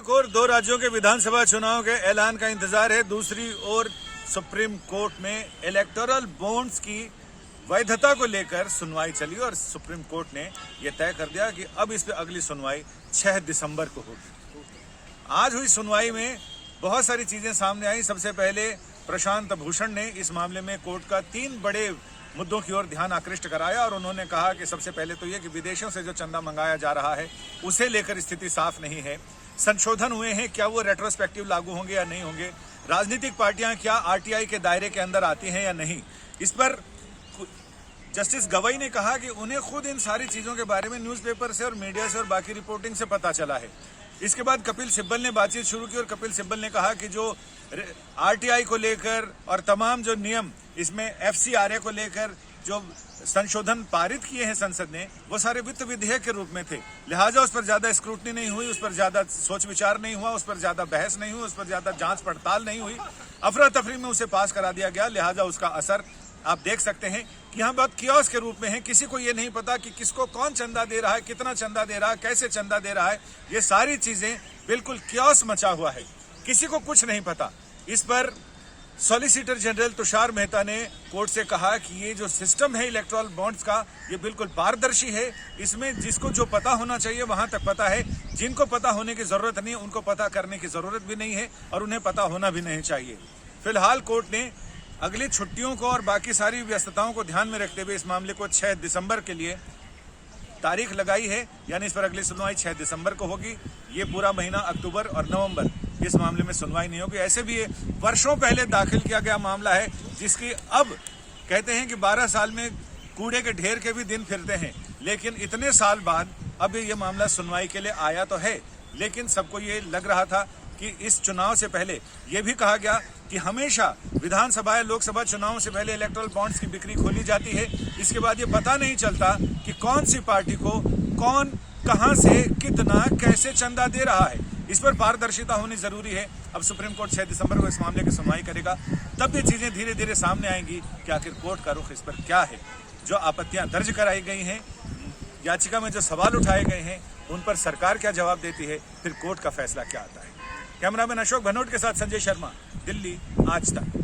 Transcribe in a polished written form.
एक और दो राज्यों के विधानसभा चुनाव के ऐलान का इंतजार है, दूसरी ओर सुप्रीम कोर्ट में इलेक्टोरल बॉन्ड्स की वैधता को लेकर सुनवाई चली और सुप्रीम कोर्ट ने यह तय कर दिया कि अब इस पे अगली सुनवाई 6 दिसंबर को होगी। आज हुई सुनवाई में बहुत सारी चीजें सामने आई। सबसे पहले प्रशांत भूषण ने इस मामले में कोर्ट का 3 बड़े मुद्दों की ओर ध्यान आकृष्ट कराया और उन्होंने कहा कि सबसे पहले तो यह कि विदेशों से जो चंदा मंगाया जा रहा है उसे लेकर स्थिति साफ नहीं है। संशोधन हुए हैं, क्या वो रेट्रोस्पेक्टिव लागू होंगे या नहीं होंगे? राजनीतिक पार्टियां क्या आरटीआई के दायरे के अंदर आती हैं या नहीं? इस पर जस्टिस गवई ने कहा कि उन्हें खुद इन सारी चीजों के बारे में न्यूज़पेपर से और मीडिया से और बाकी रिपोर्टिंग से पता चला है। इसके बाद कपिल सिब्बल ने बातचीत शुरू की और कपिल सिब्बल ने कहा कि जो आरटीआई को लेकर और तमाम जो नियम इसमें एफसीआरए को लेकर जो संशोधन पारित किए हैं संसद ने, वो सारे वित्त विधेयक के रूप में थे, लिहाजा उस पर ज्यादा स्क्रूटनी नहीं हुई, उस पर ज्यादा सोच विचार नहीं हुआ, उस पर ज्यादा बहस नहीं हुई, उस पर ज्यादा जांच पड़ताल नहीं हुई, अफरा तफरी में उसे पास करा दिया गया। लिहाजा उसका असर आप देख सकते हैं कि यहाँ बहुत कियोस के रूप में है। किसी को ये नहीं पता कि किसको कौन चंदा दे रहा है, कितना चंदा दे रहा है, कैसे चंदा दे रहा है। ये सारी चीजें बिल्कुल कियोस मचा हुआ है, किसी को कुछ नहीं पता। इस पर सॉलिसिटर जनरल तुषार मेहता ने कोर्ट से कहा कि ये जो सिस्टम है इलेक्टोरल बॉन्ड्स का, ये बिल्कुल पारदर्शी है। इसमें जिसको जो पता होना चाहिए वहां तक पता है, जिनको पता होने की जरूरत नहीं उनको पता करने की जरूरत भी नहीं है और उन्हें पता होना भी नहीं चाहिए। फिलहाल कोर्ट ने अगली छुट्टियों को और बाकी सारी व्यस्तताओं को ध्यान में रखते हुए इस मामले को 6 दिसंबर के लिए तारीख लगाई है, यानी इस पर अगली सुनवाई 6 दिसंबर को होगी। ये पूरा महीना अक्टूबर और नवंबर इस मामले में सुनवाई नहीं होगी। ऐसे भी ये वर्षों पहले दाखिल किया गया मामला है, जिसकी अब कहते हैं कि 12 साल में कूड़े के ढेर के भी दिन फिरते हैं, लेकिन इतने साल बाद अब ये मामला सुनवाई के लिए आया तो है। लेकिन सबको ये लग रहा था कि इस चुनाव से पहले ये भी कहा गया कि हमेशा विधानसभा या लोकसभा चुनावों से पहले इलेक्टोरल बॉन्ड्स की बिक्री खोली जाती है। इसके बाद ये पता नहीं चलता कि कौन सी पार्टी को कौन कहां से कितना कैसे चंदा दे रहा है। इस पर पारदर्शिता होनी जरूरी है। अब सुप्रीम कोर्ट 6 दिसंबर को इस मामले की सुनवाई करेगा, तब ये चीजें धीरे धीरे सामने आएंगी कि आखिर कोर्ट का रुख इस पर क्या है। जो आपत्तियां दर्ज कराई गई हैं, याचिका में जो सवाल उठाए गए हैं, उन पर सरकार क्या जवाब देती है, फिर कोर्ट का फैसला क्या आता है। कैमरामैन अशोक भनोट के साथ संजय शर्मा, दिल्ली आज तक।